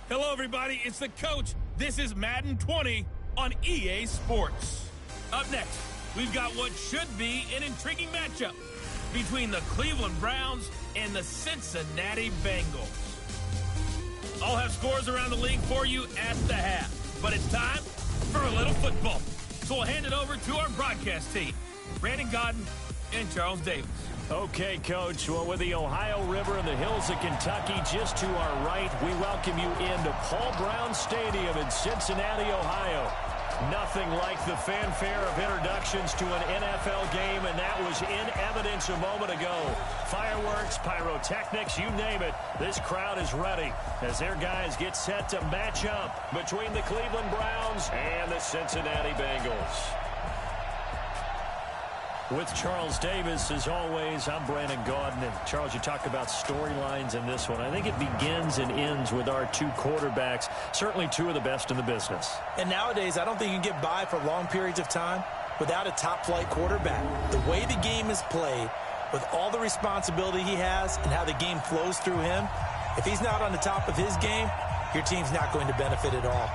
Hello, everybody. It's the coach. This is Madden 20 on EA Sports. Up next, we've got what should be an intriguing matchup between the Cleveland Browns and the Cincinnati Bengals. I'll have scores around the league for you at the half, but it's time for a little football. So we'll hand it over to our broadcast team, Brandon Godden and Charles Davis. Okay, Coach. Well, with the Ohio River and the hills of Kentucky just to our right, we welcome you into Paul Brown Stadium in Cincinnati, Ohio. Nothing like the fanfare of introductions to an NFL game, and that was in evidence a moment ago. Fireworks, pyrotechnics, you name it. This crowd is ready as their guys get set to match up between the Cleveland Browns and the Cincinnati Bengals. With Charles Davis, as always, I'm Brandon Gaudin. And Charles, you talk about storylines in this one. I think it begins and ends with our two quarterbacks, certainly two of the best in the business. And nowadays, I don't think you can get by for long periods of time without a top-flight quarterback. The way the game is played, with all the responsibility he has and how the game flows through him, if he's not on the top of his game, your team's not going to benefit at all.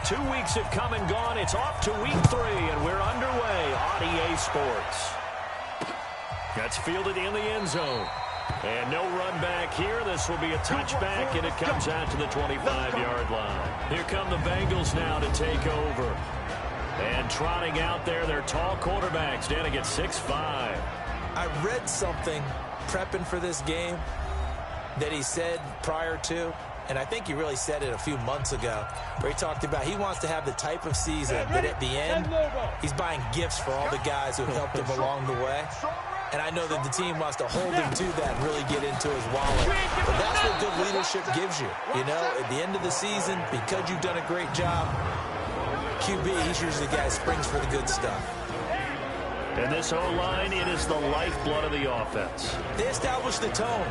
2 weeks have come and gone. It's off to week 3, and we're underway on EA Sports. That's fielded in the end zone. And no run back here. This will be a touchback, and it comes out to the 25-yard line. Here come the Bengals now to take over. And trotting out there, their tall quarterback standing at 6'5". I read something prepping for this game that he said prior to, and I think he really said it a few months ago, where he talked about he wants to have the type of season that at the end, he's buying gifts for all the guys who have helped him along the way. And I know that the team wants to hold him to that and really get into his wallet. But that's what good leadership gives you. You know, at the end of the season, because you've done a great job, QB, he's usually the guy who springs for the good stuff. And this O-line, it is the lifeblood of the offense. They establish the tone.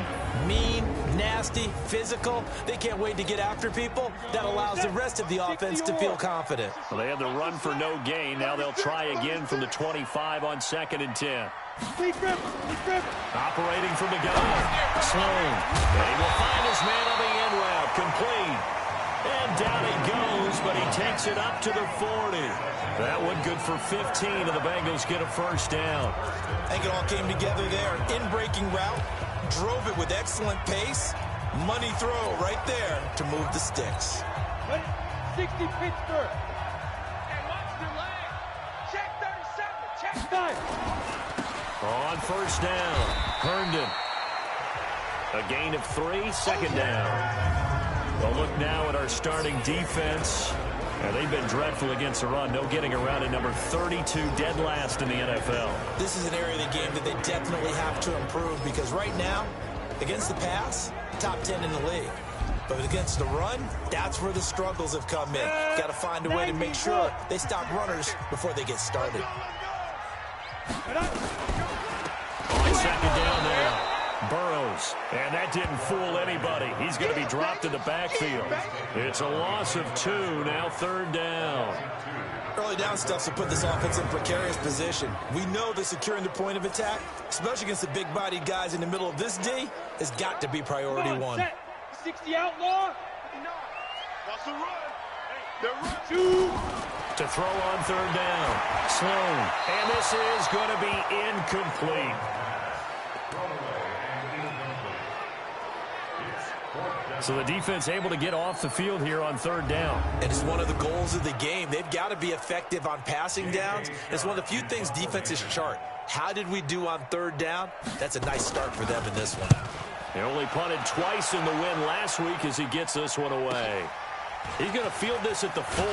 Mean, nasty, physical. They can't wait to get after people. That allows the rest of the offense to feel confident. Well, they have the run for no gain. Now they'll try again from the 25 on 2nd and 10. Operating from the gun. Sloan. And he will find his man on the end route. Complete. And down he goes, but he takes it up to the 40. That one good for 15, and the Bengals get a first down. I think it all came together there. In-breaking route, drove it with excellent pace. Money throw right there to move the sticks. 60 Pittsburgh. And watch your leg. Check 37. Check 5. On first down, Herndon. A gain of 3, second down. We'll look now at our starting defense. And they've been dreadful against the run. No getting around at number 32, dead last in the NFL. This is an area of the game that they definitely have to improve because right now, against the pass, top 10 in the league. But against the run, that's where the struggles have come in. Got to find a way to make sure they stop runners before they get started. On second down now. Burrows, and that didn't fool anybody. He's going to be dropped in the backfield. It's a loss of 2, now third down. Early down stuff to put this offense in precarious position. We know that securing the point of attack, especially against the big-bodied guys in the middle of this D, has got to be priority one. 60 outlaw. That's a run. They're run. 2. To throw on third down. Sloan, and this is going to be incomplete. So the defense able to get off the field here on third down. And it's one of the goals of the game. They've got to be effective on passing downs. It's one of the few things defenses chart. How did we do on third down? That's a nice start for them in this one. They only punted twice in the win last week as he gets this one away. He's going to field this at the 4.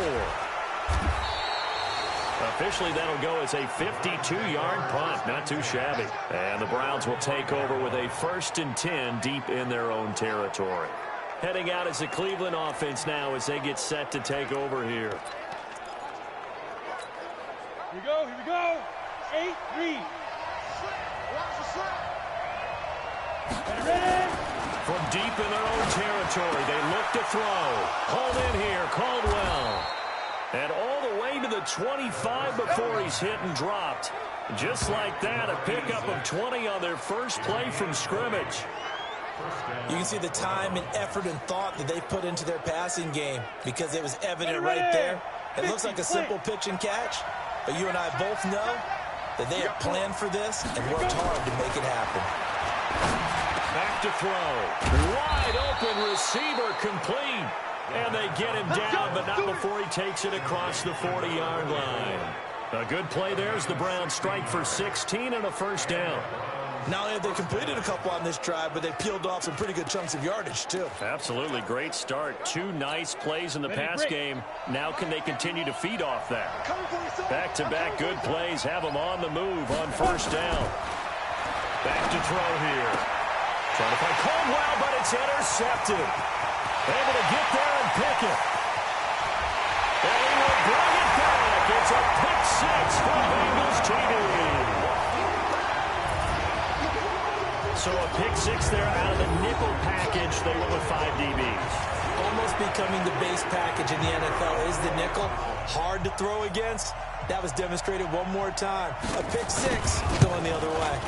Officially, that'll go as a 52-yard punt. Not too shabby. And the Browns will take over with a 1st and 10 deep in their own territory. Heading out as the Cleveland offense now as they get set to take over here. Here we go. 8-3. Ready? From deep in their own territory, they look to throw. Hold in here, Caldwell. And all the way to the 25 before he's hit and dropped. Just like that, a pickup of 20 on their first play from scrimmage. You can see the time and effort and thought that they put into their passing game because it was evident right there. It looks like a simple pitch and catch, but you and I both know that they have planned for this and worked hard to make it happen. Back to throw. Wide open receiver complete. And they get him down, but not before he takes it across the 40-yard line. A good play there as the Browns strike for 16 and a first down. Not only have they completed a couple on this drive, but they peeled off some pretty good chunks of yardage, too. Absolutely great start. 2 nice plays in the pass game. Now can they continue to feed off that? Back-to-back good plays have them on the move on first down. Back to throw here. Trying to find Caldwell, but it's intercepted. Able to get there and pick it. And he will bring it back. It's a pick six for Bengals TD. So a pick six there out of the nickel package. They went with 5 DBs. Almost becoming the base package in the NFL is the nickel. Hard to throw against. That was demonstrated one more time. A pick six going the other way.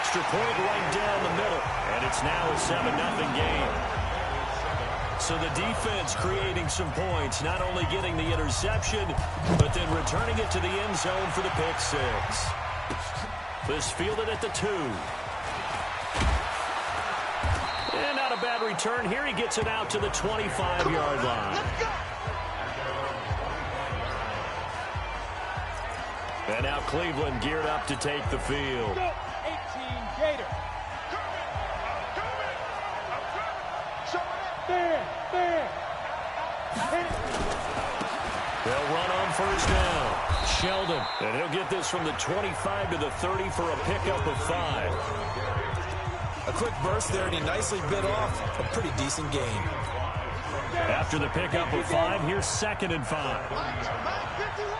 Extra point right down the middle. And it's now a 7-0 game. So the defense creating some points, not only getting the interception, but then returning it to the end zone for the pick six. This fielded at the 2. And not a bad return here. He gets it out to the 25-yard line. And now Cleveland geared up to take the field. 18 Gator. There. They'll run on first down. Sheldon. And he'll get this from the 25 to the 30 for a pickup of 5. A quick burst there, and he nicely bit off a pretty decent gain. After the pickup of 5, here's 2nd and 5. Mike 51.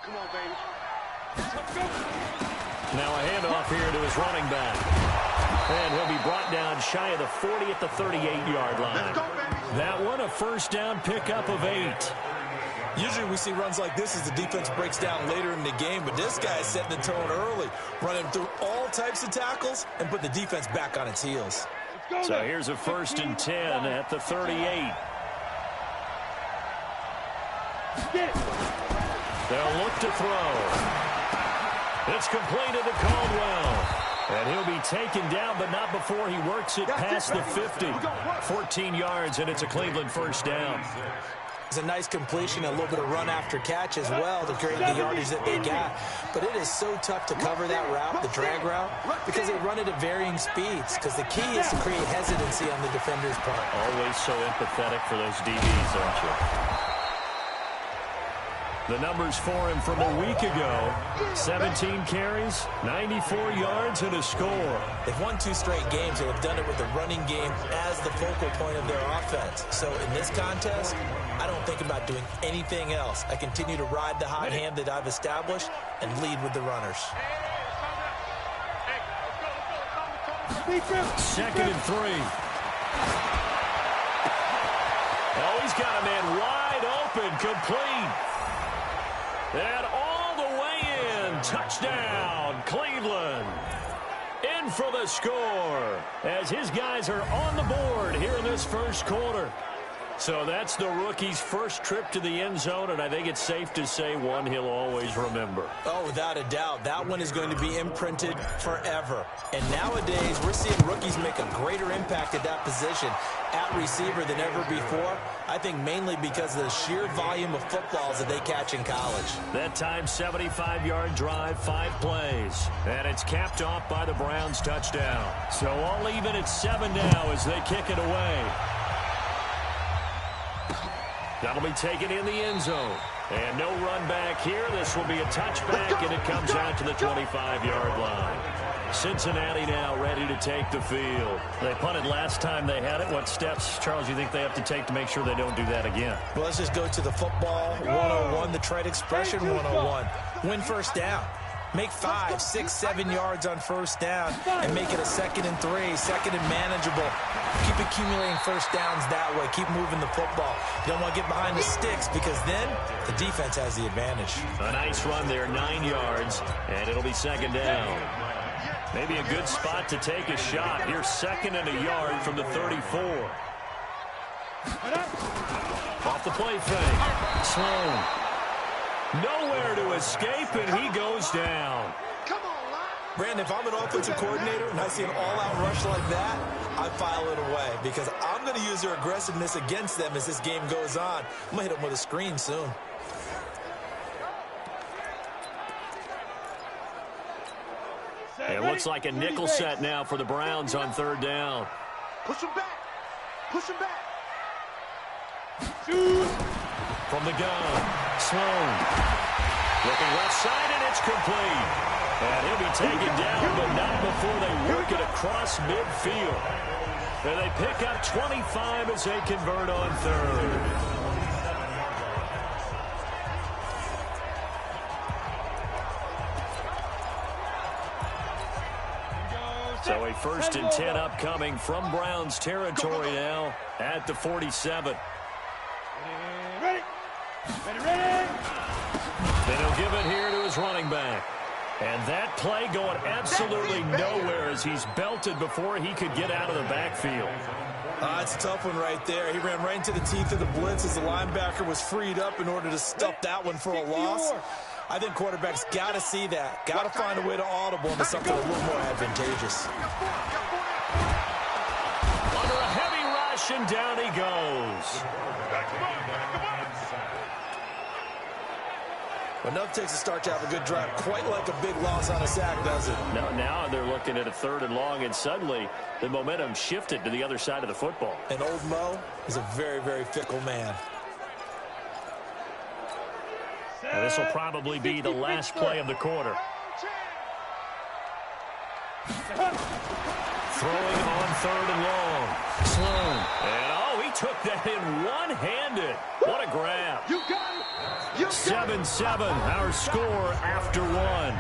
Come on, baby. Now a handoff here to his running back. And he'll be brought down shy of the 40 at the 38-yard line. That one a first down pickup of 8. Usually we see runs like this as the defense breaks down later in the game, but this guy is setting the tone early, running through all types of tackles and put the defense back on its heels. So here's a 1st and 10 at the 38. Get it. They'll look to throw. It's completed to Caldwell. And he'll be taken down, but not before he works it past the 50. 14 yards, and it's a Cleveland first down. It's a nice completion, a little bit of run after catch as well to create the yardage that they got. But it is so tough to cover that route, the drag route, because they run it at varying speeds. Because the key is to create hesitancy on the defender's part. Always so empathetic for those DBs, aren't you? The numbers for him from a week ago: 17 carries, 94 yards, and a score. They've won 2 straight games and have done it with the running game as the focal point of their offense. So in this contest, I don't think about doing anything else. I continue to ride the hot hand that I've established and lead with the runners. 2nd and 3. Oh, he's got a man wide open, complete. And all the way in. Touchdown, Cleveland. In for the score as his guys are on the board here in this first quarter. So that's the rookie's first trip to the end zone, and I think it's safe to say one he'll always remember. Oh, without a doubt. That one is going to be imprinted forever. And nowadays, we're seeing rookies make a greater impact at that position at receiver than ever before. I think mainly because of the sheer volume of footballs that they catch in college. That time, 75-yard drive, 5 plays. And it's capped off by the Browns' touchdown. So all even at 7 now as they kick it away. That'll be taken in the end zone. And no run back here. This will be a touchback, and it comes out to the 25-yard line. Cincinnati now ready to take the field. They punted last time they had it. What steps, Charles, do you think they have to take to make sure they don't do that again? Well, let's just go to the football 101, the trade expression 101. Win first down. Make 5, 6, 7 yards on first down and make it a 2nd and 3, 2nd and manageable. Keep accumulating first downs that way. Keep moving the football. You don't want to get behind the sticks because then the defense has the advantage. A nice run there, 9 yards, and it'll be 2nd down. Maybe a good spot to take a shot. Here's 2nd and a yard from the 34. Off the play fake. Sloan. Nowhere to escape, and he goes down. Brandon, if I'm an offensive coordinator and I see an all-out rush like that, I file it away because I'm going to use their aggressiveness against them as this game goes on. I'm going to hit them with a screen soon. It looks like a nickel set now for the Browns on 3rd down. Push him back. Push him back. From the gun, Sloan. Looking left side, and it's complete. And he'll be taken down, but not before they work it across midfield. And they pick up 25 as they convert on 3rd. So a 1st and 10 upcoming from Browns territory now at the 47. Ready. Then he'll give it here to his running back. And that play going absolutely nowhere as he's belted before he could get out of the backfield. It's a tough one right there. He ran right into the teeth of the blitz as the linebacker was freed up in order to stuff that one for a loss. I think quarterbacks got to see that. Got to find a way to audible into something a little more advantageous. Under a heavy rush, and down he goes. But enough takes a start to have a good drive. Quite like a big loss on a sack, does it? No, now they're looking at a 3rd and long, and suddenly the momentum shifted to the other side of the football. And old Mo is a very, very fickle man. And this will probably be the last play of the quarter. Throwing on 3rd and long. Sloan. And, oh, he took that in one-handed. What a grab. 7-7, our score after 1.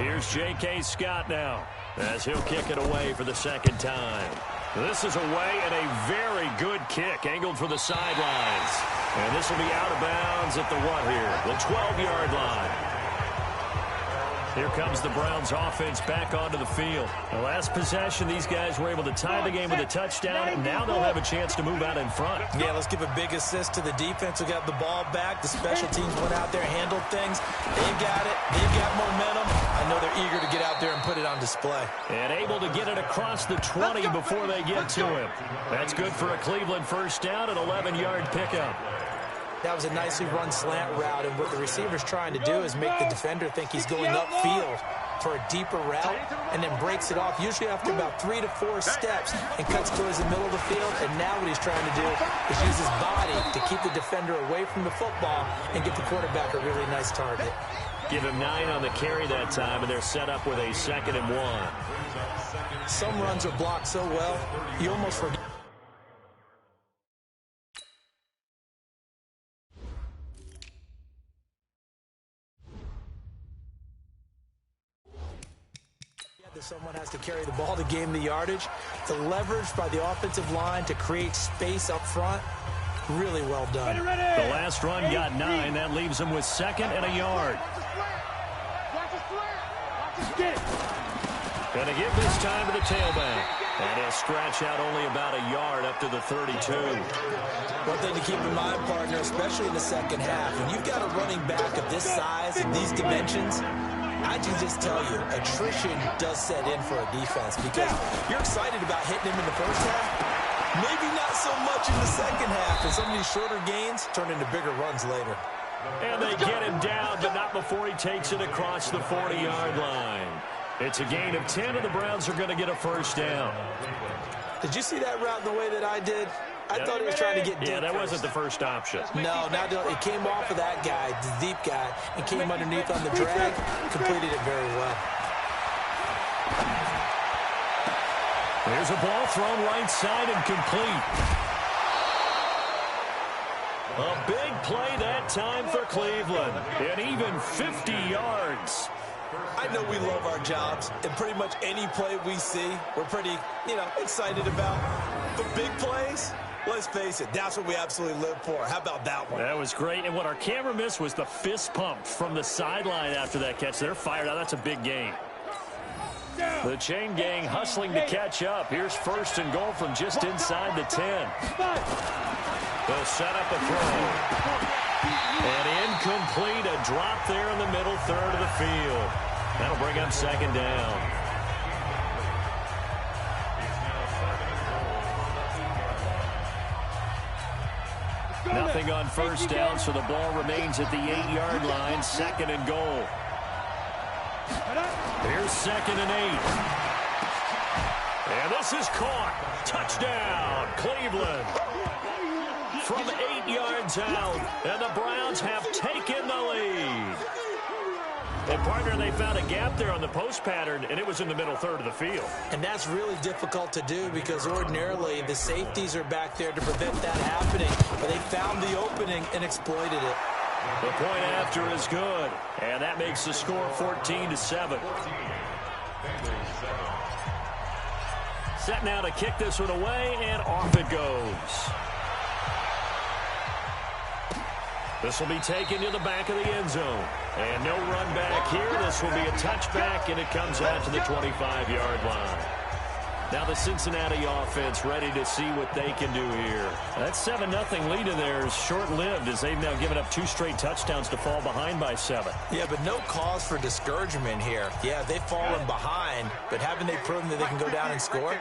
Here's J.K. Scott now as he'll kick it away for the 2nd time. This is away and a very good kick angled for the sidelines. And this will be out of bounds at the what here? The 12-yard line. Here comes the Browns offense back onto the field. The last possession, these guys were able to tie the game with a touchdown, and now they'll have a chance to move out in front. Yeah, let's give a big assist to the defense who got the ball back. The special teams went out there, handled things. They got it. They've got momentum. I know they're eager to get out there and put it on display. And able to get it across the 20 before they get to him. That's good for a Cleveland 1st down, an 11-yard pickup. That was a nicely run slant route, and what the receiver's trying to do is make the defender think he's going upfield for a deeper route and then breaks it off, usually after about 3 to 4 steps, and cuts towards the middle of the field. And now what he's trying to do is use his body to keep the defender away from the football and get the quarterback a really nice target. Give him 9 on the carry that time, and they're set up with a 2nd and 1. Some runs are blocked so well, you almost forget. Someone has to carry the ball to gain the yardage. The leverage by the offensive line to create space up front, really well done. The last run got 9. That leaves them with 2nd and a yard. Going to give this time to the tailback. And he'll scratch out only about a yard up to the 32. One thing to keep in mind, partner, especially in the second half, when you've got a running back of this size and these dimensions, I can just tell you, attrition does set in for a defense because you're excited about hitting him in the first half. Maybe not so much in the second half, and some of these shorter gains turn into bigger runs later. And they get him down, but not before he takes it across the 40-yard line. It's a gain of 10, and the Browns are going to get a 1st down. Did you see that route the way that I did? I thought he was trying to get deep. Yeah, that wasn't the first option. No, it came off of that guy, the deep guy, and came underneath on the drag, completed it very well. There's a ball thrown right side and complete. A big play that time for Cleveland. And even 50 yards. I know we love our jobs, and pretty much any play we see, we're pretty, excited about. But big plays, let's face it, that's what we absolutely live for. How about that one? That was great. And what our camera missed was the fist pump from the sideline after that catch. They're fired out. That's a big gain. The chain gang hustling to catch up. Here's 1st and goal from just inside the 10. They'll set up a throw. And incomplete, a drop there in the middle third of the field. That'll bring up 2nd down. Nothing on 1st down, so the ball remains at the 8-yard line. 2nd and goal. Here's 2nd and 8. And this is caught. Touchdown, Cleveland. From 8 yards out, and the Browns have taken the lead. And, partner, they found a gap there on the post pattern, and it was in the middle third of the field. And that's really difficult to do because ordinarily the safeties are back there to prevent that happening. But they found the opening and exploited it. The point after is good, and that makes the score 14-7. Set now to kick this one away, and off it goes. This will be taken to the back of the end zone. And no run back here. This will be a touchback, and it comes out to the 25-yard line. Now the Cincinnati offense ready to see what they can do here. That 7-0 lead in there is short-lived as they've now given up 2 straight touchdowns to fall behind by 7. Yeah, but no cause for discouragement here. Yeah, they've fallen behind, but haven't they proven that they can go down and score?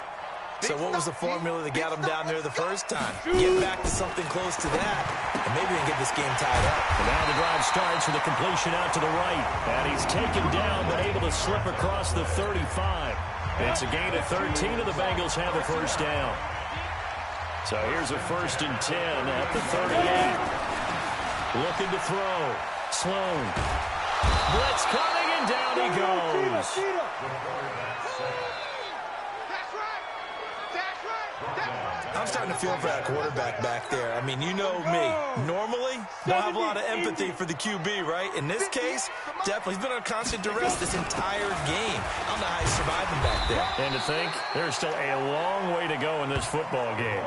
So what was the formula that got them down there the first time? Get back to something close to that, and maybe we can get this game tied up. And now the drive starts with a completion out to the right. And he's taken down, but able to slip across the 35. It's a gain of 13, and the Bengals have a 1st down. So here's a 1st and 10 at the 38. Looking to throw. Sloan. Blitz coming, and down he goes. I'm starting to feel for that quarterback back there. I mean, you know me. Normally, don't have a lot of empathy for the QB, right? In this case, definitely. He's been under constant duress this entire game. I don't know how he's surviving back there. And to think, there's still a long way to go in this football game.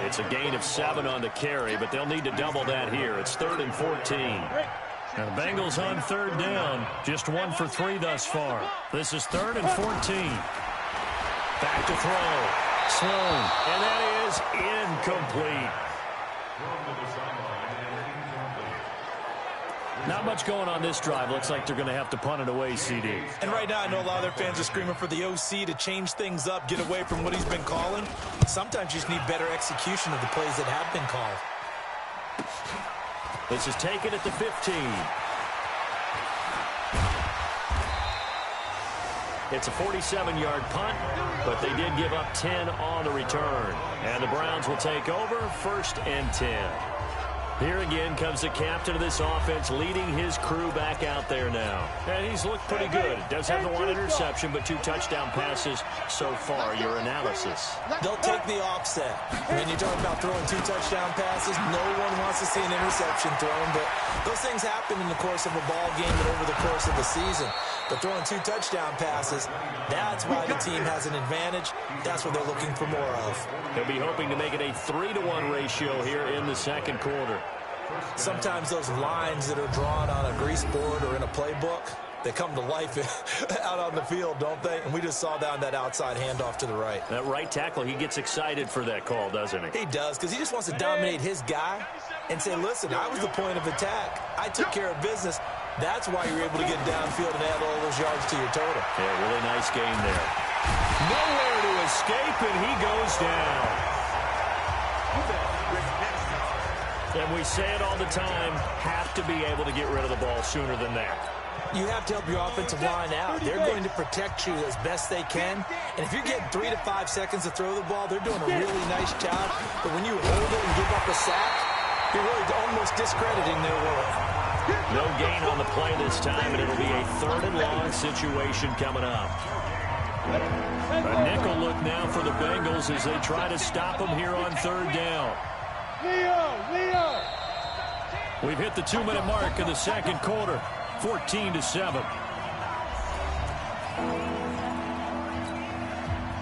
It's a gain of 7 on the carry, but they'll need to double that here. It's 3rd and 14. Now the Bengals on 3rd down. Just 1 for 3 thus far. This is 3rd and 14. Back to throw. Sloan, and that is incomplete. Not much going on this drive. Looks like they're going to have to punt it away, CD. And right now, I know a lot of their fans are screaming for the OC to change things up, get away from what he's been calling. Sometimes you just need better execution of the plays that have been called. This is taken at the 15. It's a 47-yard punt, but they did give up 10 on the return. And the Browns will take over, 1st and 10. Here again comes the captain of this offense leading his crew back out there now. And he's looked pretty good. Does have the 1 interception, but 2 touchdown passes so far. Your analysis. They'll take the offset. When you're talking about throwing 2 touchdown passes, no one wants to see an interception thrown, but those things happen in the course of a ball game and over the course of the season. But throwing 2 touchdown passes, that's why the team has an advantage. That's what they're looking for more of. They'll be hoping to make it a 3-to-1 ratio here in the 2nd quarter. Sometimes those lines that are drawn on a grease board or in a playbook, they come to life out on the field, don't they? And we just saw down that outside handoff to the right. That right tackle, he gets excited for that call, doesn't he? He does, because he just wants to dominate his guy and say, listen, I was the point of attack. I took care of business. That's why you're able to get downfield and add all those yards to your total. Yeah, really nice game there. Nowhere to escape, and he goes down. And we say it all the time, have to be able to get rid of the ball sooner than that. You have to help your offensive line out. They're going to protect you as best they can. And if you're getting 3 to 5 seconds to throw the ball, they're doing a really nice job. But when you hold it and give up a sack, you're really almost discrediting their work. No gain on the play this time, and it'll be a 3rd and long situation coming up. A nickel look now for the Bengals as they try to stop them here on 3rd down. Leo! We've hit the 2-minute mark of the second quarter, 14-7.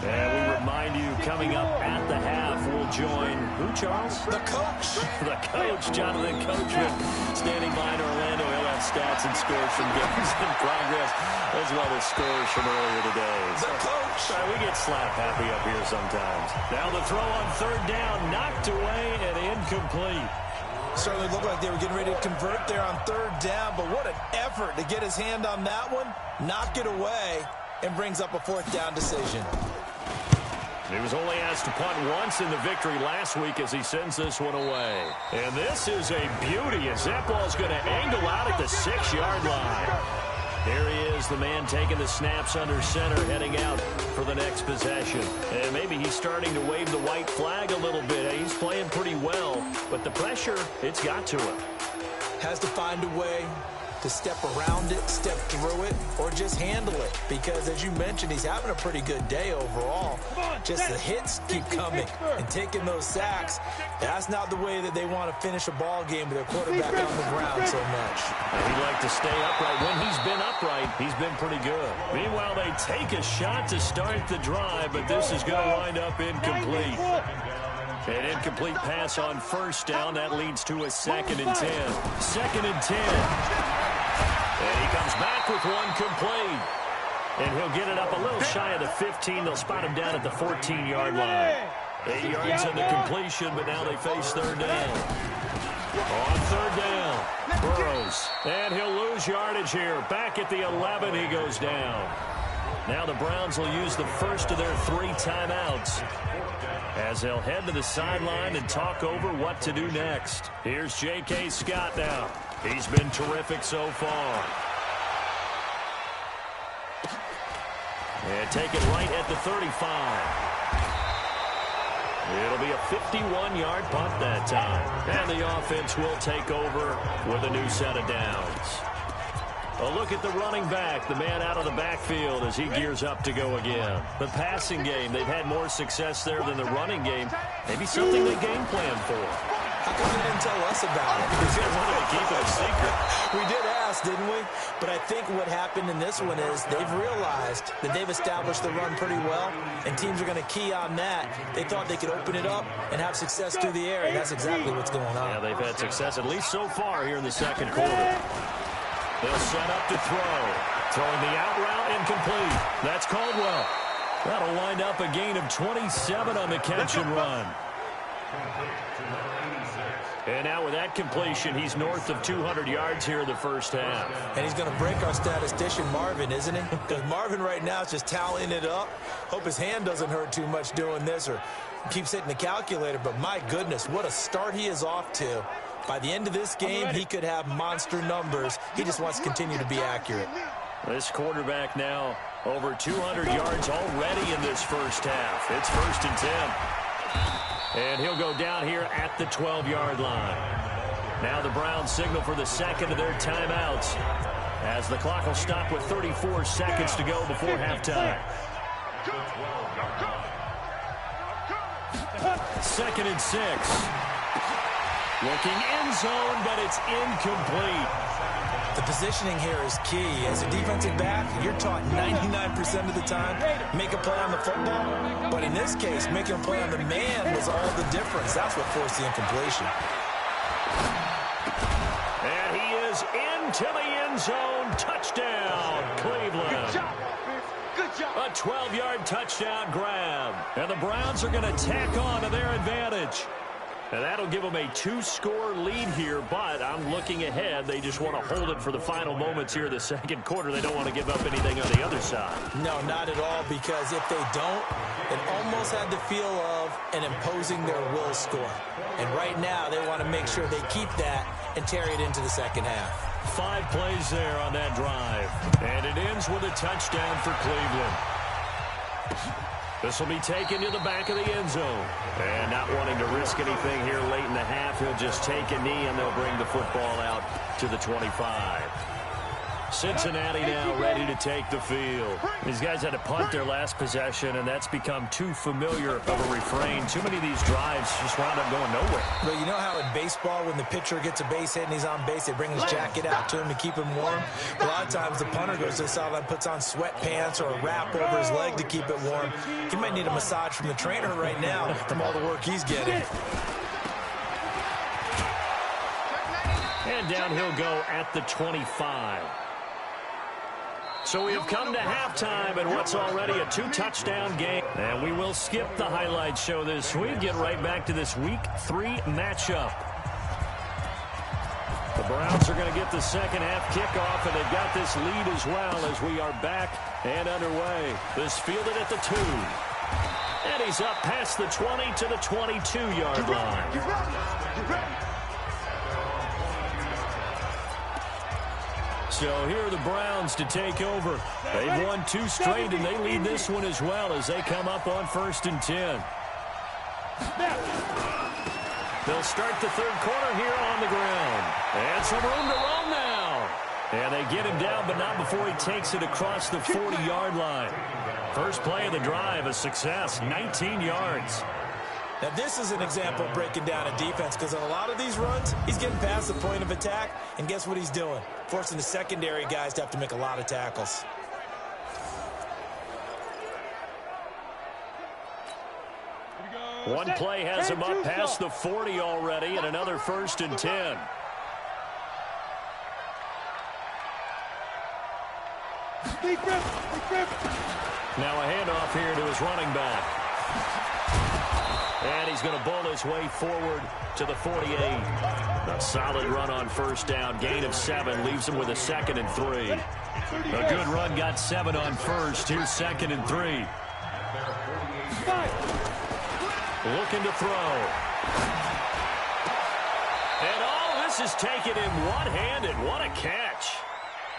And we remind you, coming up at the half, we'll join who, Charles? The coach. The coach, Jonathan Coachman, standing by in Orlando. He'll have stats and scores from games in progress, as well as scores from earlier today. The coach. We get slap happy up here sometimes. Now the throw on third down, knocked away and incomplete. Certainly looked like they were getting ready to convert there on third down, but what an effort to get his hand on that one, knock it away, and brings up a fourth down decision. He was only asked to punt once in the victory last week as he sends this one away. And this is a beauty as that ball's going to angle out at the 6-yard line. There he is, the man taking the snaps under center, heading out for the next possession. And maybe he's starting to wave the white flag a little bit. He's playing pretty well, but the pressure, it's got to him. Has to find a way to step around it, step through it, or just handle it. Because, as you mentioned, he's having a pretty good day overall. Just the hits keep coming and taking those sacks. That's not the way that they want to finish a ball game with their quarterback on the ground so much. He'd like to stay upright. When he's been upright, he's been pretty good. Meanwhile, they take a shot to start the drive, but this is going to wind up incomplete. An incomplete pass on first down. That leads to a 2nd and 10. 2nd and 10. And he comes back with one complete. And he'll get it up a little shy of the 15. They'll spot him down at the 14-yard line. 8 yards on the completion, but now they face third down. On third down, Burrows. And he'll lose yardage here. Back at the 11, he goes down. Now the Browns will use the first of their 3 timeouts as they'll head to the sideline and talk over what to do next. Here's J.K. Scott now. He's been terrific so far. And take it right at the 35. It'll be a 51-yard punt that time. And the offense will take over with a new set of downs. A look at the running back, the man out of the backfield as he gears up to go again. The passing game, they've had more success there than the running game. Maybe something they game plan for. How come they didn't tell us about it? Because they wanted to keep it a secret. We did ask, didn't we? But I think what happened in this one is they've realized that they've established the run pretty well, and teams are going to key on that. They thought they could open it up and have success through the air, and that's exactly what's going on. Yeah, they've had success, at least so far here in the second quarter. They'll set up to throw. Throwing the out route, incomplete. That's Caldwell. That'll wind up a gain of 27 on the catch and run. And now with that completion, he's north of 200 yards here in the first half. And he's going to break our statistician, Marvin, isn't he? Because Marvin right now is just tallying it up. Hope his hand doesn't hurt too much doing this or keeps hitting the calculator. But my goodness, what a start he is off to. By the end of this game, he could have monster numbers. He just wants to continue to be accurate. This quarterback now over 200 yards already in this first half. It's 1st and 10. And he'll go down here at the 12-yard line. Now the Browns signal for the second of their timeouts as the clock will stop with 34 seconds to go before halftime. 2nd and 6. Looking end zone, but it's incomplete. The positioning here is key. As a defensive back, you're taught 99% of the time, make a play on the football. But in this case, making a play on the man was all the difference. That's what forced the incompletion. And he is into the end zone. Touchdown, Cleveland. Good job. Good job. A 12-yard touchdown grab. And the Browns are going to tack on to their advantage. And that'll give them a 2-score lead here, but I'm looking ahead. They just want to hold it for the final moments here in the second quarter. They don't want to give up anything on the other side. No, not at all, because if they don't, it almost had the feel of an imposing their will score. And right now, they want to make sure they keep that and carry it into the second half. 5 plays there on that drive. And it ends with a touchdown for Cleveland. This will be taken to the back of the end zone. And not wanting to risk anything here late in the half, he'll just take a knee and they'll bring the football out to the 25. Cincinnati now ready to take the field. These guys had to punt their last possession, and that's become too familiar of a refrain. Too many of these drives just wound up going nowhere. But you know how in baseball, when the pitcher gets a base hit and he's on base, they bring his jacket out to him to keep him warm? A lot of times the punter goes to the sideline, puts on sweatpants or a wrap over his leg to keep it warm. He might need a massage from the trainer right now from all the work he's getting. And down he'll go at the 25. So we have come to halftime in what's already a 2-touchdown game. And we will skip the highlight show this week. Get right back to this Week 3 matchup. The Browns are going to get the second half kickoff, and they've got this lead as well as we are back and underway. This fielded at the 2. And he's up past the 20 to the 22-yard line. So here are the Browns to take over. They've won 2 straight, and they lead this one as well as they come up on 1st and 10. They'll start the third quarter here on the ground. And some room to roam now. And they get him down, but not before he takes it across the 40-yard line. First play of the drive, a success, 19 yards. Now, this is an example of breaking down a defense, because on a lot of these runs, he's getting past the point of attack, and guess what he's doing? Forcing the secondary guys to have to make a lot of tackles. One play has him up past the 40 already, and another 1st and 10. Now a handoff here to his running back. And he's going to bowl his way forward to the 48. A solid run on first down. Gain of 7 leaves him with a 2nd and 3. A good run got 7 on first. Here's 2nd and 3. Looking to throw. And all this is taken in one-handed. What a catch.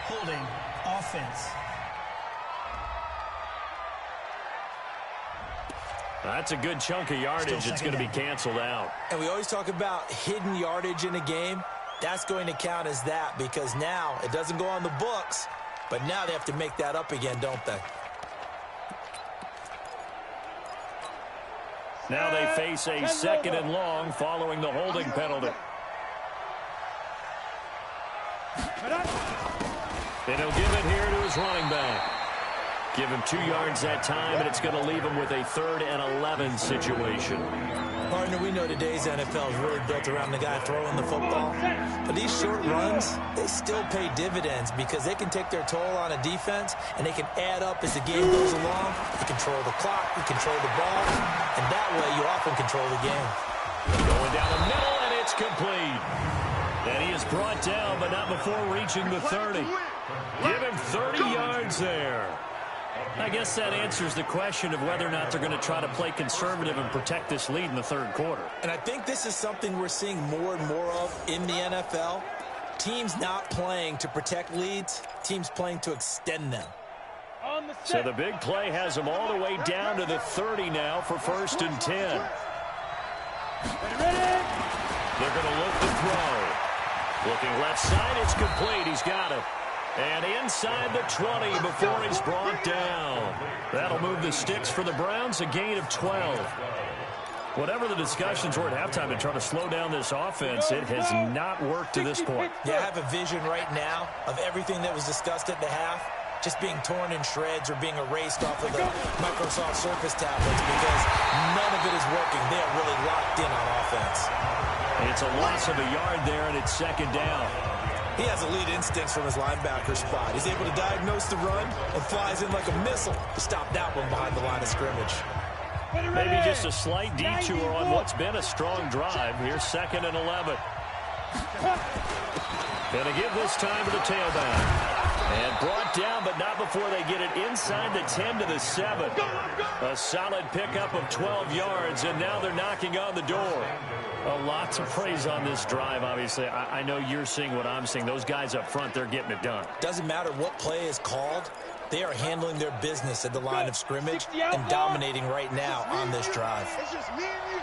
Holding offense. That's a good chunk of yardage. It's going to be canceled out. And we always talk about hidden yardage in a game. That's going to count as that, because now it doesn't go on the books, but now they have to make that up again, don't they? Now they face a 2nd and long following the holding penalty. And he'll give it here to his running back. Give him 2 yards that time, and it's going to leave him with a 3rd and 11 situation. Partner, we know today's NFL is really built around the guy throwing the football. But these short runs, they still pay dividends because they can take their toll on a defense, and they can add up as the game goes along. You control the clock, you control the ball, and that way you often control the game. Going down the middle, and it's complete. And he is brought down, but not before reaching the 30. Give him 30 yards there. I guess that answers the question of whether or not they're going to try to play conservative and protect this lead in the 3rd quarter. And I think this is something we're seeing more and more of in the NFL. Teams not playing to protect leads, teams playing to extend them. So the big play has them all the way down to the 30 now for 1st and 10. They're going to look to throw. Looking left side, it's complete. He's got it. And inside the 20 before he's brought down. That'll move the sticks for the Browns, a gain of 12. Whatever the discussions were at halftime to try to slow down this offense, it has not worked to this point. Yeah, I have a vision right now of everything that was discussed at the half just being torn in shreds or being erased off of the Microsoft Surface tablets because none of it is working. They are really locked in on offense. It's a loss of a yard there, and it's 2nd down. He has elite instincts from his linebacker spot. He's able to diagnose the run and flies in like a missile to stop that one behind the line of scrimmage. Maybe just a slight detour on what's been a strong drive. Here's 2nd and 11. Going to give this time to the tailback. And brought down, but not before they get it inside the 10 to the 7. A solid pickup of 12 yards, and now they're knocking on the door. A lot to praise on this drive, obviously. I know you're seeing what I'm seeing. Those guys up front, they're getting it done. Doesn't matter what play is called. They are handling their business at the line of scrimmage and dominating right now on this drive. It's just me and you.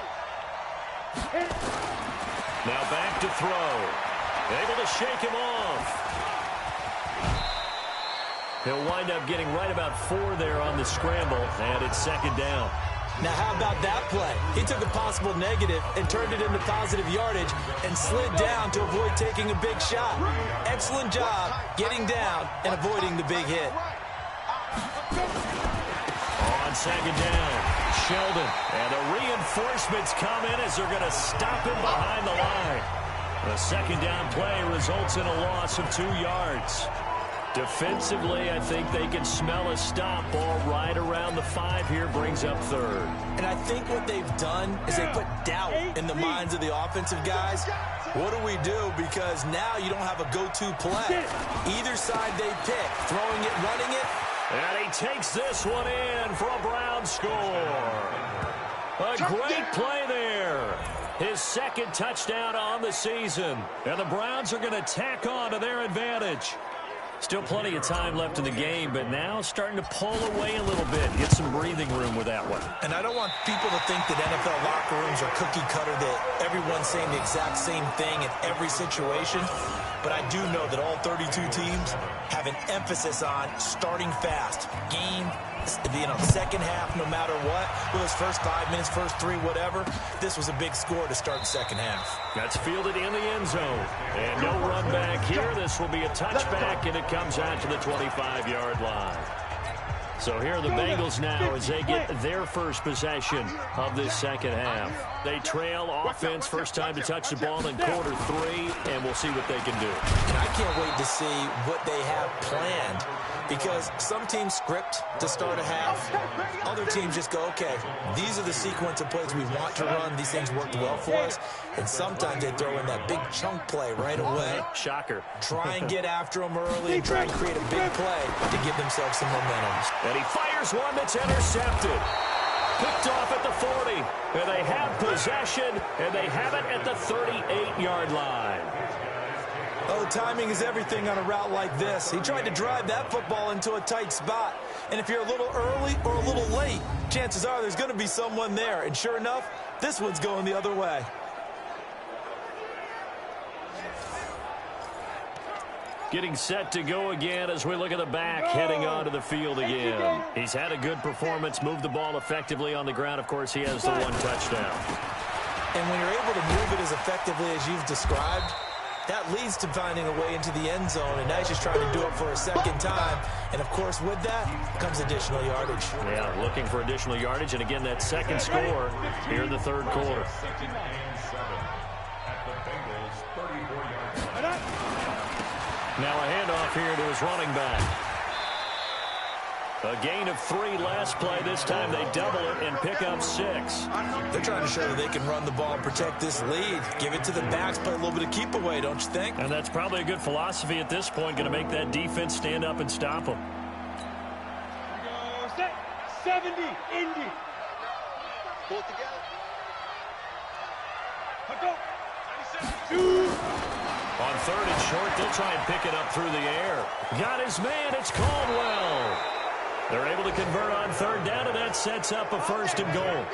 Now back to throw. Able to shake him off. He'll wind up getting right about 4 there on the scramble, and it's second down. Now, how about that play? He took a possible negative and turned it into positive yardage and slid down to avoid taking a big shot. Excellent job getting down and avoiding the big hit. On second down, Sheldon. And the reinforcements come in as they're going to stop him behind the line. The second down play results in a loss of 2 yards. Defensively, I think they can smell a stop. Ball right around the 5 here, brings up third. And I think what they've done is they put doubt in the minds of the offensive guys. What do we do? Because now you don't have a go-to play. Either side they pick, throwing it, running it. And he takes this one in for a Brown score. A great play there. His second touchdown on the season. And the Browns are going to tack on to their advantage. Still plenty of time left in the game, but now starting to pull away a little bit. Get some breathing room with that one. And I don't want people to think that NFL locker rooms are cookie cutter, that everyone's saying the exact same thing in every situation. But I do know that all 32 teams have an emphasis on starting fast. Game, second half, no matter what. Whether it's first 5 minutes, first 3, whatever. This was a big score to start the second half. That's fielded in the end zone. And no run back here. This will be a touchback, and it comes out to the 25-yard line. So here are the Bengals now as they get their first possession of this second half. They trail offense, first time to touch the ball in quarter 3, and we'll see what they can do. And I can't wait to see what they have planned, because some teams script to start a half. Other teams just go, okay, these are the sequence of plays we want to run. These things worked well for us. And sometimes they throw in that big chunk play right away. Shocker. Try and get after them early and try and create a big play to give themselves some momentum. And he fires one that's intercepted. Picked off at the 40. And they have possession, and they have it at the 38-yard line. Oh, timing is everything on a route like this. He tried to drive that football into a tight spot. And if you're a little early or a little late, chances are there's going to be someone there. And sure enough, this one's going the other way. Getting set to go again as we look at the back, heading onto the field again. He's had a good performance, moved the ball effectively on the ground. Of course, he has the 1 touchdown. And when you're able to move it as effectively as you've described, that leads to finding a way into the end zone, and now he's just trying to do it for a second time. And, of course, with that comes additional yardage. Yeah, looking for additional yardage, and again, that second score here in the third quarter. Now a handoff here to his running back. A gain of 3 last play. This time they double it and pick up 6. They're trying to show that they can run the ball and protect this lead. Give it to the backs, play a little bit of keep away, don't you think? And that's probably a good philosophy at this point, going to make that defense stand up and stop them. 70, Indy. Pull it together. On third and short, they'll try and pick it up through the air. Got his man, it's Caldwell. They're able to convert on third down, and that sets up a first and goal.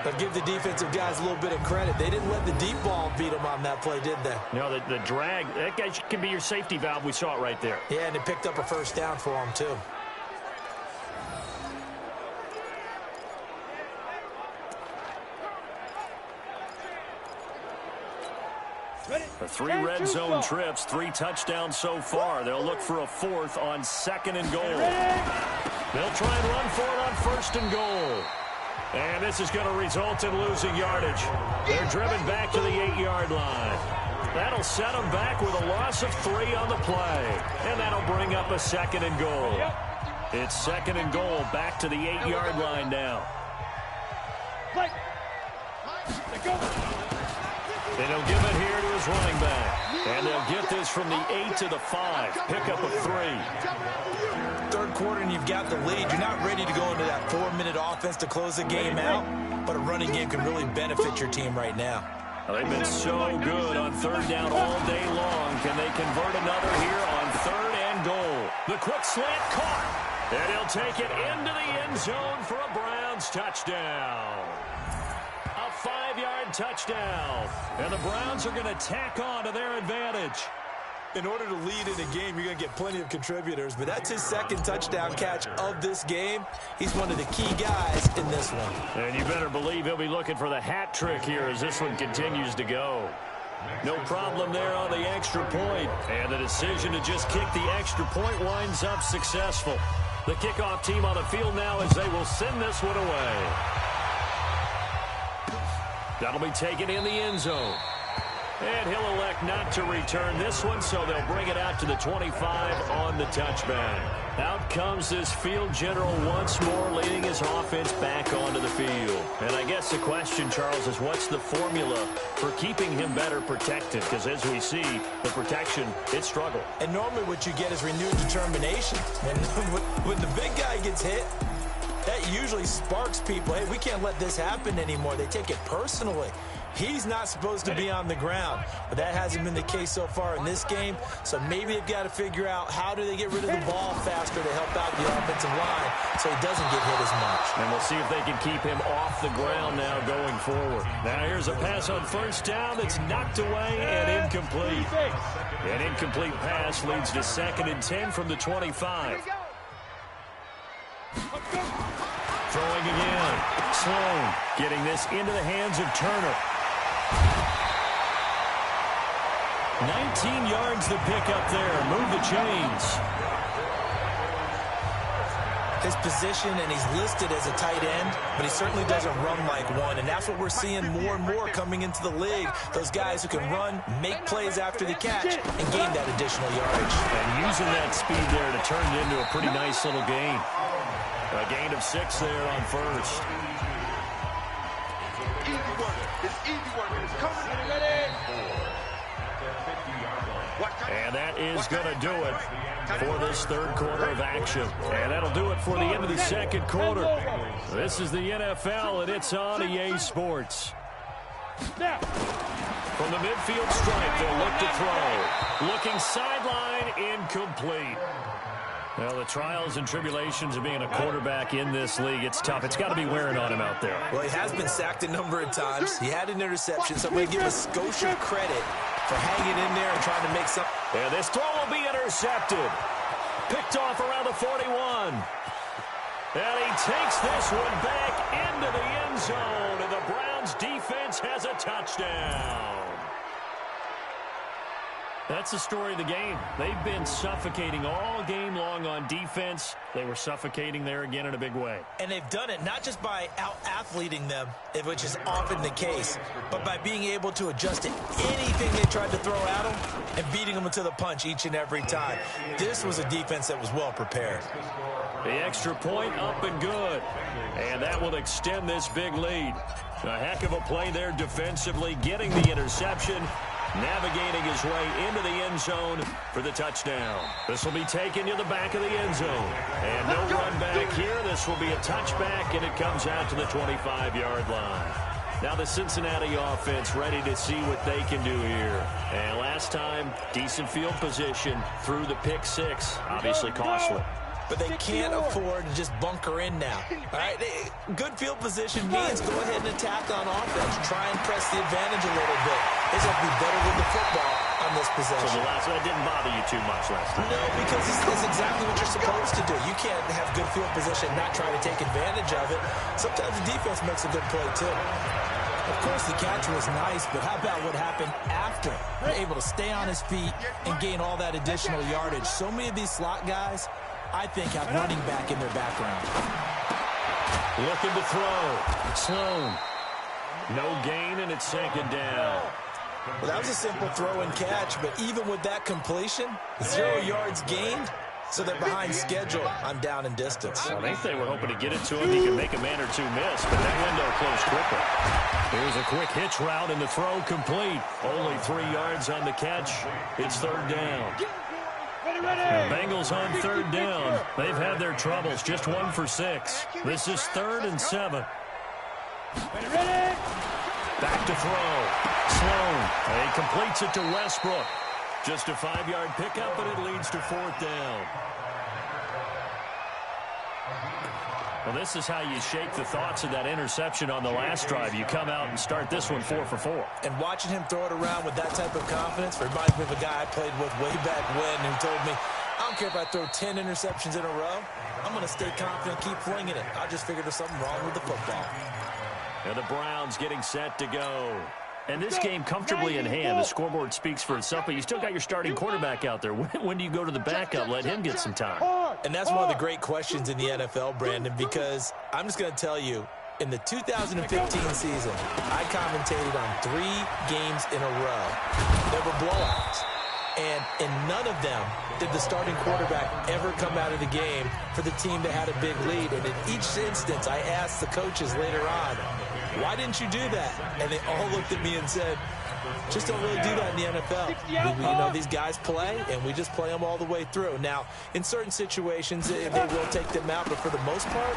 But give the defensive guys a little bit of credit. They didn't let the deep ball beat them on that play, did they? No, the drag, that guy can be your safety valve. We saw it right there. Yeah, and they picked up a first down for them, too. The 3 red zone trips, 3 touchdowns so far. They'll look for a 4th on second and goal. They'll try and run for it on first and goal. And this is going to result in losing yardage. They're driven back to the 8-yard line. That'll set them back with a loss of 3 on the play. And that'll bring up a second and goal. It's second and goal back to the 8-yard line now. And he'll give it here to his running back. And they'll get this from the 8 to the 5. Pickup of 3. Third quarter and you've got the lead. You're not ready to go into that 4-minute offense to close the game out, but a running game can really benefit your team right now. Well, they've been so good on third down all day long. Can they convert another here on third and goal? The quick slant caught. And he'll take it into the end zone for a Browns touchdown. A 5-yard touchdown. And the Browns are going to tack on to their advantage. In order to lead in a game, you're going to get plenty of contributors, but that's his second touchdown catch of this game. He's one of the key guys in this one. And you better believe he'll be looking for the hat trick here as this one continues to go. No problem there on the extra point, and the decision to just kick the extra point winds up successful. The kickoff team on the field now as they will send this one away. That'll be taken in the end zone. And he'll elect not to return this one, so they'll bring it out to the 25 on the touchback. Out comes this field general once more, leading his offense back onto the field. And I guess the question, Charles, is what's the formula for keeping him better protected? Because as we see, the protection, it struggled. And normally what you get is renewed determination. When the big guy gets hit, that usually sparks people. Hey, we can't let this happen anymore. They take it personally. He's not supposed to be on the ground, but that hasn't been the case so far in this game. So maybe they've got to figure out how do they get rid of the ball faster to help out the offensive line so he doesn't get hit as much. And we'll see if they can keep him off the ground now going forward. Now here's a pass on first down that's knocked away and incomplete. An incomplete pass leads to 2nd and 10 from the 25. Throwing again. Sloan getting this into the hands of Turner. 19 yards the pick up there. Move the chains. His position, and he's listed as a tight end, but he certainly doesn't run like one, and that's what we're seeing more and more coming into the league. Those guys who can run, make plays after the catch, and gain that additional yardage. And using that speed there to turn it into a pretty nice little gain. A gain of 6 there on first. Easy work. It's easy work. It's coming. Ready. And that is going to do it for this third quarter of action. And that'll do it for the end of the second quarter. This is the NFL, and it's on EA Sports. From the midfield stripe, they'll look to throw. Looking sideline, incomplete. Well, the trials and tribulations of being a quarterback in this league, it's tough. It's got to be wearing on him out there. Well, he has been sacked a number of times. He had an interception, so I'm going to give a Scotia credit for hanging in there and trying to make something. And this throw will be intercepted. Picked off around the 41. And he takes this one back into the end zone, and the Browns defense has a touchdown. That's the story of the game. They've been suffocating all game long on defense. They were suffocating there again in a big way. And they've done it not just by out-athleting them, which is often the case, but by being able to adjust to anything they tried to throw at them and beating them to the punch each and every time. This was a defense that was well prepared. The extra point up and good. And that will extend this big lead. A heck of a play there defensively, getting the interception, navigating his way into the end zone for the touchdown. This will be taken to the back of the end zone. And no run back here. This will be a touchback, and it comes out to the 25-yard line. Now the Cincinnati offense ready to see what they can do here. And last time, decent field position through the pick 6. Obviously costly. But they can't afford to just bunker in now. All right, good field position means go ahead and attack on offense. Try and press the advantage a little bit. They just have to be better with the football on this possession. So the last one didn't bother you too much last time. No, because it's exactly what you're supposed to do. You can't have good field position and not try to take advantage of it. Sometimes the defense makes a good play, too. Of course, the catch was nice, but how about what happened after? They're able to stay on his feet and gain all that additional yardage. So many of these slot guys, I think, have running back in their background. Looking to throw. Sloan. No gain, and it's 2nd down. Well, that was a simple throw and catch, but even with that completion, 0 yards gained, so they're behind schedule on down and distance. I think they were hoping to get it to him. He could make a man or two miss, but that window closed quickly. Here's a quick hitch route, and the throw complete. Only 3 yards on the catch. It's 3rd down. The Bengals on 3rd down. They've had their troubles, just 1 for 6. This is 3rd and 7. Back to throw. Sloan. He completes it to Westbrook. Just a 5-yard pickup, but it leads to 4th down. Well, this is how you shake the thoughts of that interception on the last drive. You come out and start this one 4 for 4. And watching him throw it around with that type of confidence reminds me of a guy I played with way back when who told me, I don't care if I throw 10 interceptions in a row. I'm going to stay confident, keep flinging it. I just figured there's something wrong with the football. And the Browns getting set to go. And this game comfortably in hand. The scoreboard speaks for itself, but you still got your starting quarterback out there. When do you go to the backup? Let him get some time. And that's one of the great questions in the NFL, Brandon, because I'm just going to tell you, in the 2015 season, I commentated on 3 games in a row. There were blowouts. And in none of them did the starting quarterback ever come out of the game for the team that had a big lead. And in each instance, I asked the coaches later on, why didn't you do that? And they all looked at me and said, just don't really do that in the NFL. You know, these guys play, and we just play them all the way through. Now, in certain situations, they will take them out, but for the most part,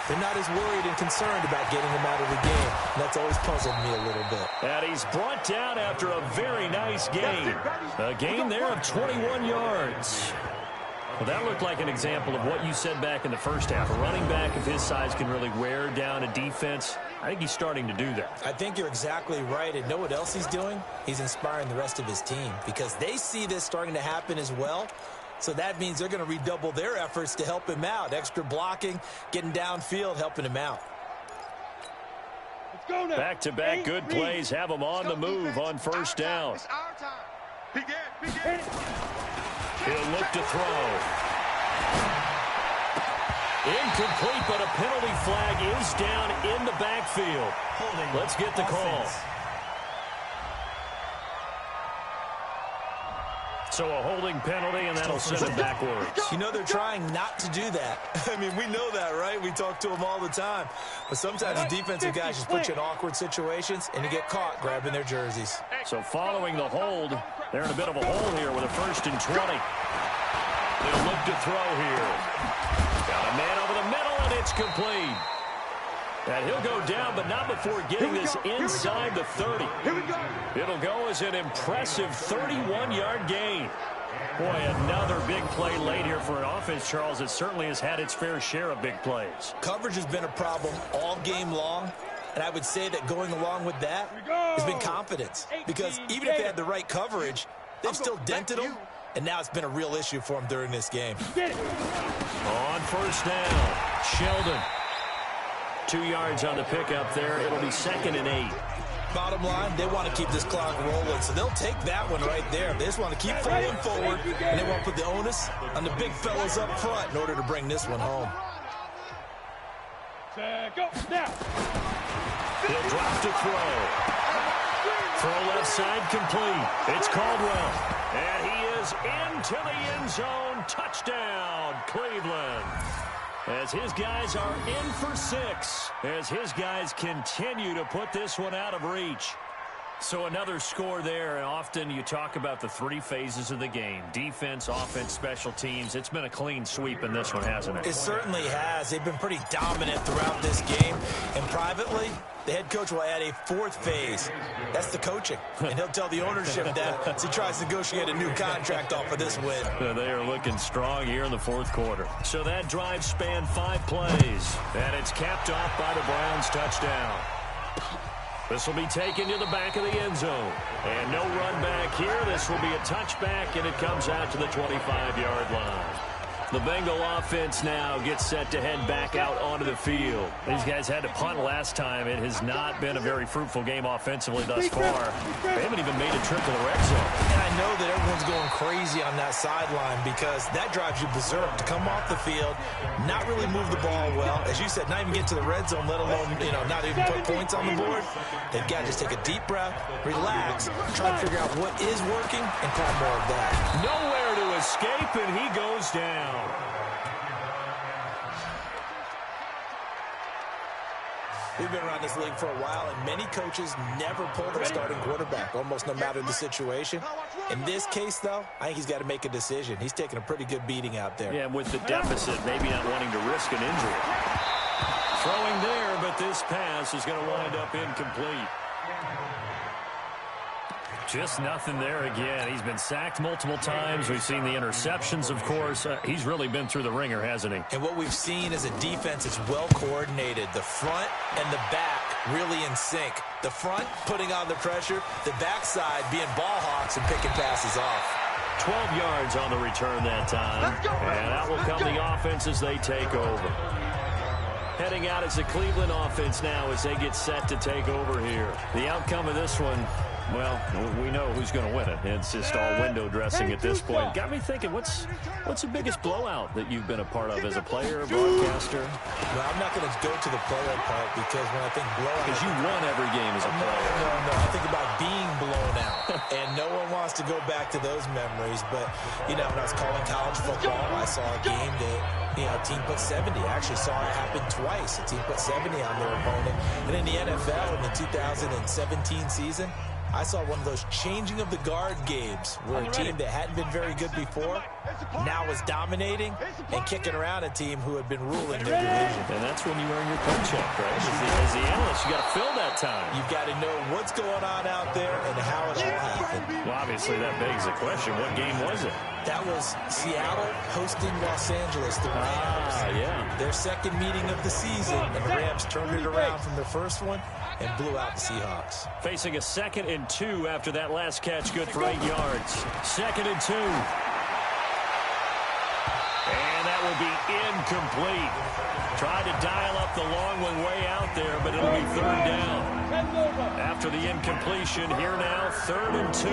they're not as worried and concerned about getting them out of the game. And that's always puzzled me a little bit. And he's brought down after a very nice gain. A gain there of 21 yards. Well, that looked like an example of what you said back in the first half. A running back of his size can really wear down a defense. I think he's starting to do that. I think you're exactly right. And know what else he's doing? He's inspiring the rest of his team because they see this starting to happen as well. So that means they're going to redouble their efforts to help him out. Extra blocking, getting downfield, helping him out. Back-to-back good plays have him on the move on first down. He'll look to throw. Incomplete, but a penalty flag is down in the backfield. Let's get the call. So a holding penalty, and that'll send him backwards. You know they're trying not to do that. I mean, we know that, right? We talk to them all the time. But sometimes the defensive guys just put you in awkward situations, and you get caught grabbing their jerseys. So following the hold, they're in a bit of a hole here with a 1st and 20. They'll look to throw here. Got a man over the middle, and it's complete. And he'll go down, but not before getting this inside the 30. It'll go as an impressive 31-yard gain. Boy, another big play late here for an offense, Charles. It certainly has had its fair share of big plays. Coverage has been a problem all game long. And I would say that going along with that has been confidence. Because even if they had the right coverage, they've still dented them. And now it's been a real issue for them during this game. On first down, Sheldon. 2 yards on the pickup there. It'll be 2nd and 8. Bottom line, they want to keep this clock rolling, so they'll take that one right there. They just want to keep falling forward, and they want to put the onus on the big fellas up front in order to bring this one home. Go now. He'll drop to throw. Throw left side complete. It's Caldwell. And he is into the end zone. Touchdown, Cleveland. As his guys are in for 6. As his guys continue to put this one out of reach. So another score there, and often you talk about the 3 phases of the game. Defense, offense, special teams. It's been a clean sweep in this one, hasn't it? It certainly has. They've been pretty dominant throughout this game. And privately, the head coach will add a 4th phase. That's the coaching. And he'll tell the ownership that as he tries to negotiate a new contract off of this win. They are looking strong here in the 4th quarter. So that drive spanned 5 plays. And it's capped off by the Browns' touchdown. This will be taken to the back of the end zone. And no run back here. This will be a touchback, and it comes out to the 25-yard line. The Bengal offense now gets set to head back out onto the field. These guys had to punt last time. It has not been a very fruitful game offensively thus far. They haven't even made a trip to the red zone. And I know that everyone's going crazy on that sideline because that drives you berserk to come off the field, not really move the ball well. As you said, not even get to the red zone, let alone, not even put points on the board. They've got to just take a deep breath, relax, try to figure out what is working, and try more of that. Nowhere to escape, and he goes down. We've been around this league for a while, and many coaches never pull their starting quarterback, almost no matter the situation. In this case, though, I think he's got to make a decision. He's taking a pretty good beating out there. Yeah, with the deficit, maybe not wanting to risk an injury. Throwing there, but this pass is going to wind up incomplete. Just nothing there again. He's been sacked multiple times. We've seen the interceptions, of course. He's really been through the ringer, hasn't he? And what we've seen is a defense that's well coordinated. The front and the back really in sync. The front putting on the pressure, the backside being ball hawks and picking passes off. 12 yards on the return that time. And out will come the offense as they take over. Heading out is the Cleveland offense now as they get set to take over here. The outcome of this one, well, we know who's going to win it. It's just all window dressing at this point. Got me thinking, what's the biggest blowout that you've been a part of as a player, a broadcaster? Well, I'm not going to go to the player part because when I think blowout... Because you won every game as a player. No. I think about being blown out. And no one wants to go back to those memories. But, you know, when I was calling college football, I saw a game that, you know, a team put 70. I actually saw it happen twice. A team put 70 on their opponent. And in the NFL in the 2017 season, I saw one of those changing of the guard games where a team that hadn't been very good before now was dominating and kicking around a team who had been ruling their division. And that's when you earn your paycheck, right? As the analyst, you got to fill that time. You've got to know what's going on out there and how it all happened. Well, obviously, that begs the question, what game was it? That was Seattle hosting Los Angeles, the Rams. Yeah. Their second meeting of the season, and the Rams turned it around from their first one and blew out the Seahawks. Facing a 2nd and 2 after that last catch, good for 8 yards. 2nd and 2. And that will be incomplete. Tried to dial up the long one way out there, but it'll be 3rd down. After the incompletion, here now, 3rd and 2.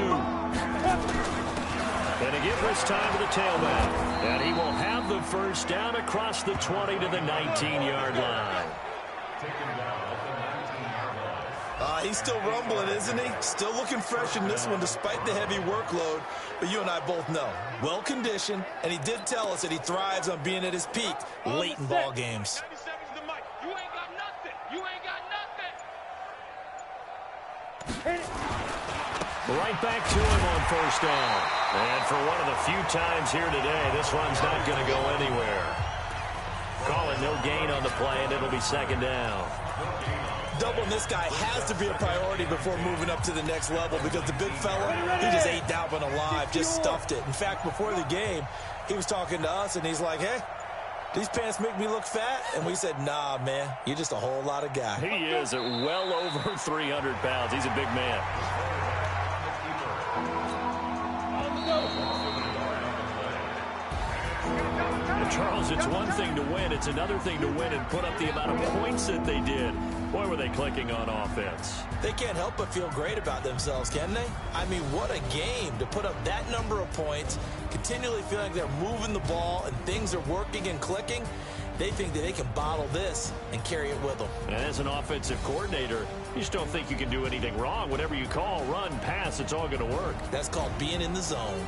And to give this time to the tailback. And he will have the first down across the 20 to the 19-yard line. He's still rumbling, isn't he? Still looking fresh in this one despite the heavy workload. But you and I both know, well-conditioned, and he did tell us that he thrives on being at his peak late in ball games. You ain't got nothing. You ain't got nothing. Right back to him on first down. And for one of the few times here today, this one's not going to go anywhere. Call it no gain on the play, and it'll be 2nd down. Doubling this guy has to be a priority before moving up to the next level because the big fella, he just ate that one alive, just stuffed it. In fact, before the game, he was talking to us, and he's like, hey, these pants make me look fat? And we said, nah, man, you're just a whole lot of guy. He is at well over 300 pounds. He's a big man. Charles, it's one thing to win. It's another thing to win and put up the amount of points that they did. Boy, were they clicking on offense. They can't help but feel great about themselves, can they? I mean, what a game to put up that number of points, continually feeling like they're moving the ball and things are working and clicking. They think that they can bottle this and carry it with them. And as an offensive coordinator, you just don't think you can do anything wrong. Whatever you call, run, pass, it's all going to work. That's called being in the zone.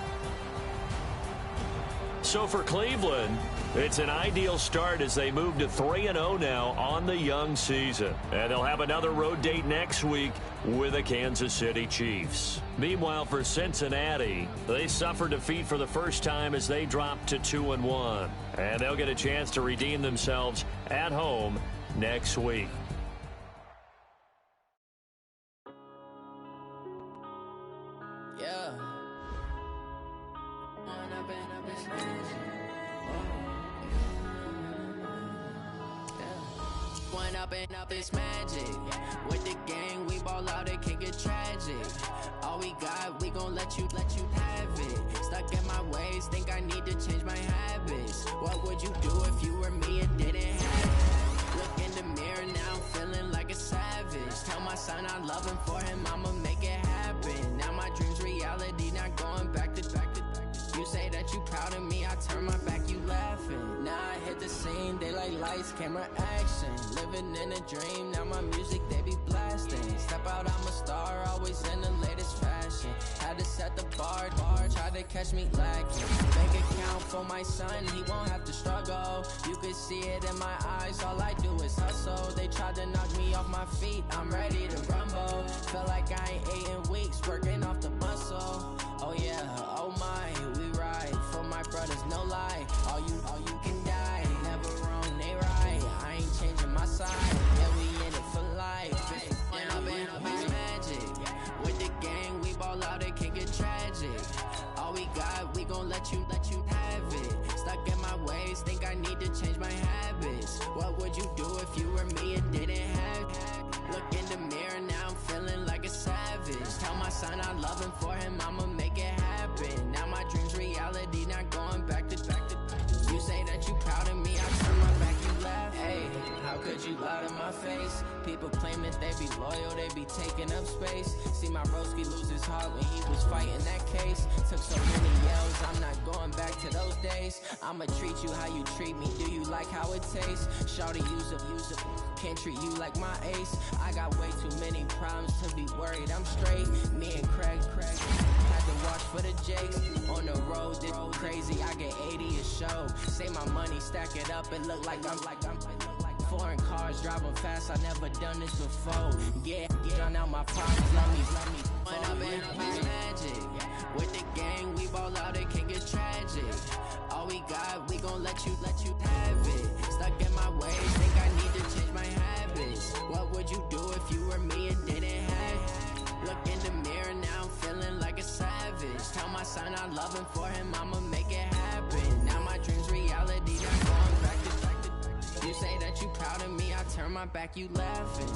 So for Cleveland, it's an ideal start as they move to 3-0 now on the young season. And they'll have another road date next week with the Kansas City Chiefs. Meanwhile, for Cincinnati, they suffered defeat for the first time as they dropped to 2-1. And they'll get a chance to redeem themselves at home next week. Up it's magic. With the gang, we ball out, it can get tragic. All we got, we gon' let you have it. Stuck in my ways, think I need to change my habits. What would you do if you were me and didn't have it? Look in the mirror now, I'm feeling like a savage. Tell my son I love him, for him I'ma make it happen. Now my dream's reality, not going back to. You say that you proud of me, I turn my back, you laughing. Now I hit the scene, they like lights, camera, action. Living in a dream, now my music, they be blasting. Step out, I'm a star, always in the latest fashion. Had to set the bar, try to catch me lacking. Bank account for my son, he won't have to struggle. You could see it in my eyes, all I do is hustle. They tried to knock me off my feet, I'm ready to rumble. Feel like I ain't ate in weeks, working off the muscle. Oh yeah, oh my, we ride for my brothers, no lie. All you can die, never wrong, they right. I ain't changing my side, yeah, we in it for life. And I've been magic with the gang, we ball out. gon' let you have it. Stuck in my ways, think I need to change my habits. What would you do if you were me and didn't have it? Look in the mirror, now I'm feeling like a savage. Tell my son I love him, for him I'ma make it happen. Now my dream's reality, not going back to. You say that you proud of me, I turn my back, you laugh. Hey, how could you lie to my face? People claim that they be loyal, they be taking up space. See my broski lose his heart when he was fighting that case. Took so many yells, I'm not going back to those days. I'ma treat you how you treat me, do you like how it tastes? Shawty, use up, can't treat you like my ace. I got way too many problems to be worried, I'm straight. Me and Craig had to watch for the Jakes. On the road, this crazy, I get 80 a show. Say my money, stack it up, it look like I'm foreign cars, driving fast, I never done this before. Yeah, drown out my problems, love me. Went up in this magic. With the gang, we ball out, it can get tragic. All we got, we gon' let you have it. Stuck in my ways, think I need to change my habits. What would you do if you were me and didn't have it? Look in the mirror, now I'm feeling like a savage. Tell my son I love him, for him I'ma make it happen. Now my dream's reality, not going back to. You say that you proud of me, I turn my back, you laughing.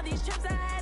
These trips I had